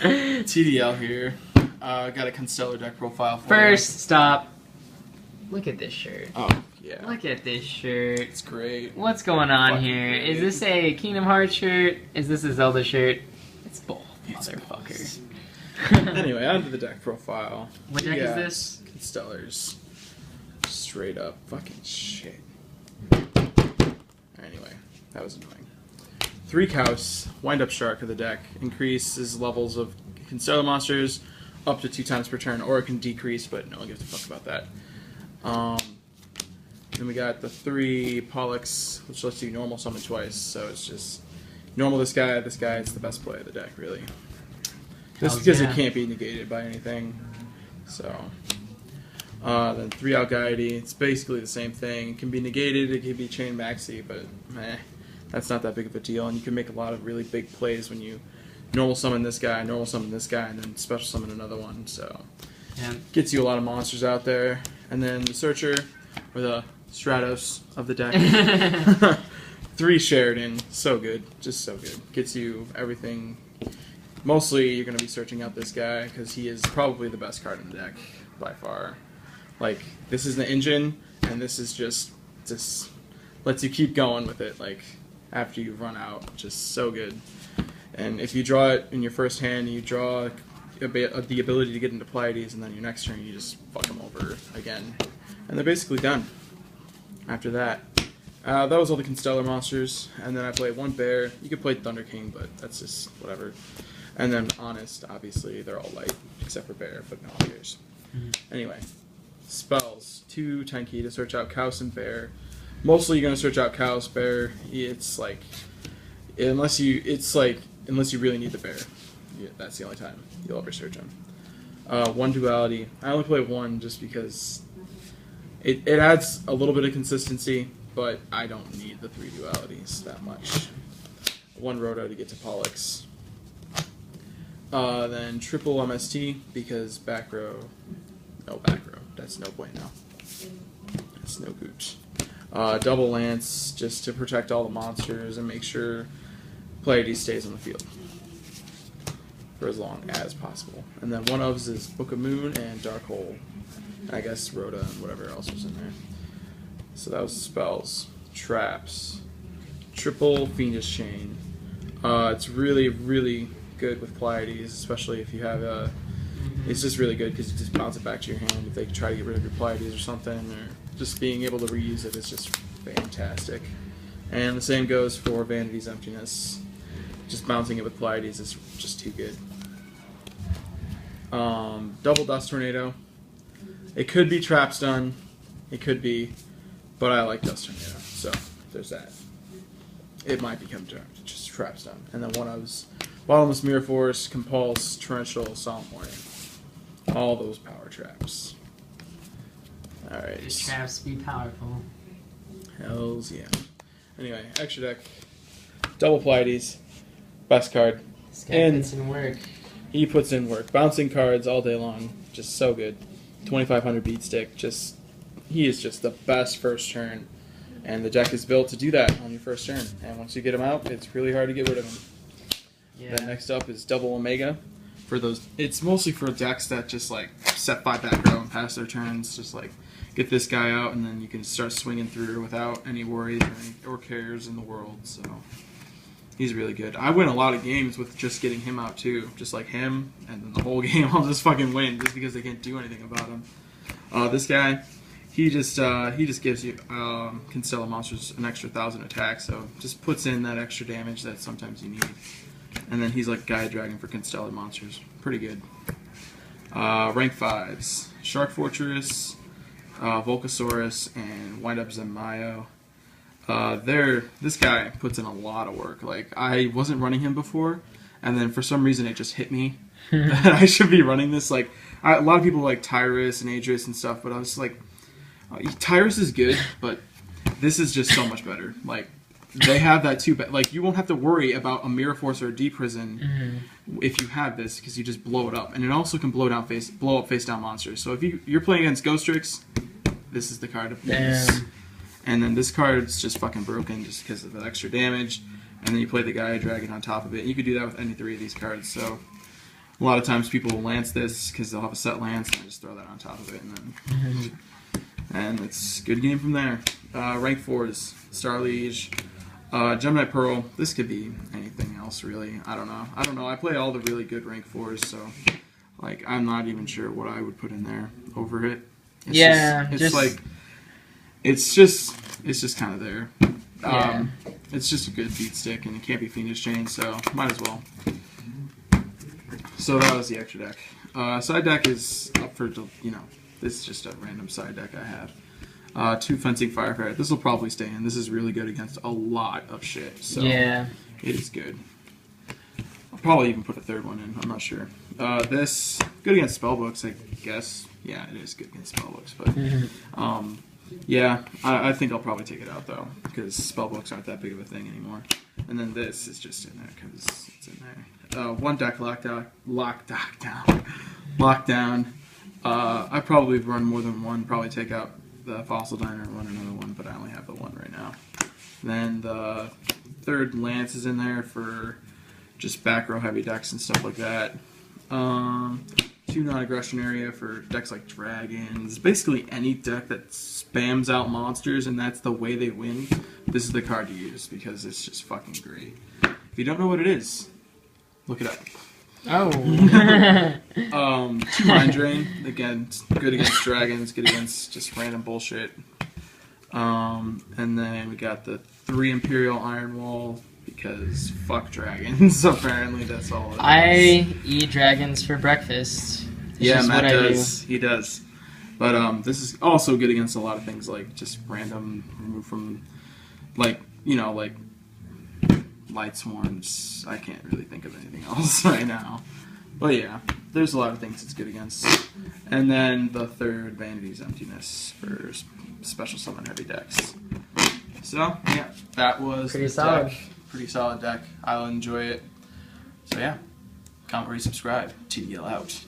TDL here. Got a Constellar deck profile for First, you. stop. Look at this shirt. Oh, yeah. Look at this shirt. It's great. What's going on Fucking here? great. Is this a Kingdom Hearts shirt? Is this a Zelda shirt? It's both, motherfucker. Anyway, on to the deck profile. What deck is this? Constellars. Straight up fucking shit. Anyway, that was annoying. 3 Cows, Wind Up Shark of the deck. Increases levels of Constellar monsters up to 2 times per turn, or it can decrease, but no one gives a fuck about that. Then we got the 3 Pollux, which lets you normal summon twice, so it's just normal this guy, it's the best play of the deck, really. Just because it can't be negated by anything. So, then 3 Algaity, it's basically the same thing. It can be negated, it can be chain maxi, but meh, that's not that big of a deal, and you can make a lot of really big plays when you normal summon this guy, and then special summon another one, so Yeah. gets you a lot of monsters out there. And then the Searcher, or the Stratos of the deck. 3 Sheridan, so good, just so good. Gets you everything. Mostly you're going to be searching out this guy, because he is probably the best card in the deck, by far. Like, this is the engine, and this is just lets you keep going with it, like, after you run out, just so good. And if you draw it in your first hand, you draw the ability to get into Pleiades, and then your next turn you just fuck them over again. And they're basically done after that. That was all the Constellar monsters, and then I played 1 bear. You could play Thunder King, but that's just whatever. And then Honest, obviously, they're all light, except for bear, but no one cares. Anyway, spells. 2 Tenki to search out Kaus and bear. Mostly you're going to search out Kaus, bear. It's like, unless you really need the bear. Yeah, that's the only time you'll ever search them. 1 Duality. I only play 1 just because it adds a little bit of consistency, but I don't need the 3 Dualities that much. 1 Roto to get to Pollux. Then triple MST because back row. That's no bueno. That's no gooch. Double Lance just to protect all the monsters and make sure Pleiades stays on the field for as long as possible. And then 1 ofs is Book of Moon and Dark Hole. I guess Rhoda and whatever else was in there. So that was spells. Traps. Triple Fiendish Chain. It's really, really good with Pleiades, especially if you have it's just really good because you just bounce it back to your hand if they try to get rid of your Pleiades or something, or just being able to reuse it is just fantastic. And the same goes for Vanity's Emptiness. Just bouncing it with Pleiades is just too good. Double Dust Tornado. It could be Trap Stun. It could be, but I like Dust Tornado, so there's that. It might become just Trap Stun. And then 1 ofs Bottomless Mirror Force, Compulse, Torrential, Solemn Warning. All those power traps. Alright. These traps be powerful. Hells yeah. Anyway, extra deck. Double Pleiades. Best card. This guy puts in work. He puts in work. Bouncing cards all day long. Just so good. 2500 beat stick. He is just the best first turn. And the deck is built to do that on your first turn. And once you get him out, it's really hard to get rid of him. Yeah. Then next up is Double Omega. For those, it's mostly for decks that just like set 5 back row and pass their turns. Just like get this guy out, and then you can start swinging through without any worries or cares in the world. So he's really good. I win a lot of games with just getting him out too, just like him, and then the whole game I'll just fucking win just because they can't do anything about him. This guy, he just gives you Constellar monsters an extra 1,000 attack, so just puts in that extra damage that sometimes you need. And then he's like Gaia Dragon for Constellar monsters. Pretty good. Rank 5s. Shark Fortress, Volcasaurus, and Wind Up Zemayo. This guy puts in a lot of work. Like, I wasn't running him before, and then for some reason it just hit me that I should be running this. Like, a lot of people like Tyrus and Adris and stuff, but I was like, Tyrus is good, but this is just so much better. Like, they have that too, but like you won't have to worry about a Mirror Force or a D Prison if you have this, because you just blow it up, and it also can blow up face down monsters. So if you're playing against Ghost Tricks, this is the card to use. And then this card's just fucking broken just because of the extra damage, and then you play the Gaia Dragon on top of it. You could do that with any 3 of these cards. So A lot of times people will lance this because they'll have a set lance and I just throw that on top of it, and then and it's a good game from there. Rank 4s, Star Liege, Gemini Pearl. This could be anything else really. I don't know. I play all the really good rank 4s, so like I'm not even sure what I would put in there over it. It's just kind of there. It's just a good beat stick, and it can't be Fiendish Chain, so might as well. So that was the extra deck. Side deck is up for, this is just a random side deck I have. 2 Fencing Firefighter. This will probably stay in. This is really good against a lot of shit, so it is good. I'll probably even put a 3rd one in. I'm not sure. This, good against spellbooks, I guess. Yeah, it is good against spellbooks, but yeah, I think I'll probably take it out though, because spellbooks aren't that big of a thing anymore. And then this is just in there because it's in there. 1 deck lockdown. I probably run more than one. Probably take out the Fossil Diner and run another one, but I only have the one right now. Then the 3rd Lance is in there for just back row heavy decks and stuff like that. 2 non-aggression area for decks like dragons. Basically any deck that spams out monsters and that's the way they win, this is the card to use because it's just fucking great. If you don't know what it is, look it up. Oh. 2 Mind Drain. Again, good against dragons, good against just random bullshit. And then we got the 3 Imperial Iron Wall. Because fuck dragons, apparently that's all it is. I eat dragons for breakfast. Yeah, Matt does. He does. But this is also good against a lot of things like just random remove from, like, like Light Swarms. I can't really think of anything else right now. But yeah, there's a lot of things it's good against. And then the 3rd, Vanity's Emptiness for special summon heavy decks. So, yeah, that was pretty solid. Deck. Pretty solid deck. I'll enjoy it. So yeah, comment, rate, subscribe. TDL out.